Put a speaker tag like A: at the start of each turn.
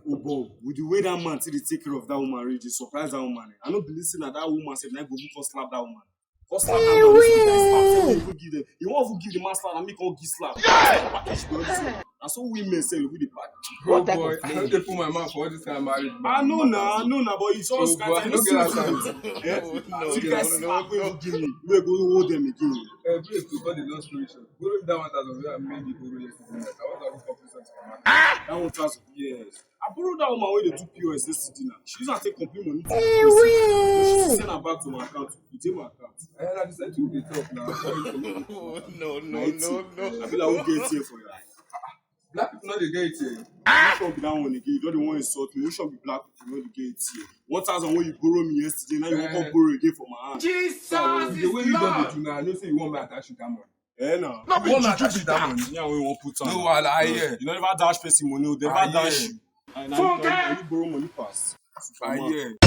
A: Oh, Bob, with the way that man till they take care of that woman, really surprise that woman. I don't believe that that woman said, "I go for slap that woman." For slap that man, this guy slap. Say we even give them. You want to give the man slap and make all give slap. Package go this one. And so women say we the package.
B: Oh boy, I don't dey put my mouth for all this kind of marriage.
A: I know now, but it's all
B: Oh boy, I don't get that time.
A: You guys slap wey you give me, we go hold them again.
B: Please, to God, the long story short. Borrow me that 1,000 where I made the borrow yesterday. I want to have a compliment for my
A: That 1,000. Yes. I borrowed that woman wey dey do POS yesterday now. She use am take complete money to me. She send am back to my account. E dey my account.
B: I decided to be talk now.
C: No.
A: I be like, who get here for you?
B: Black people know they get it here.
A: Which one be that one again? You don't want to insult me. Which one be black people know the get here? 1,000 when you borrow me yesterday, now you want to borrow again for my hand.
C: Jesus
B: The way you don't do now, I know say you want me to attach you that money.
A: No.
B: You want me to attach you that money?
A: Yeah, we won't put on.
B: No, I hear.
A: You don't ever dash person money. They never dash you. And you borrow money pass.
B: I hear.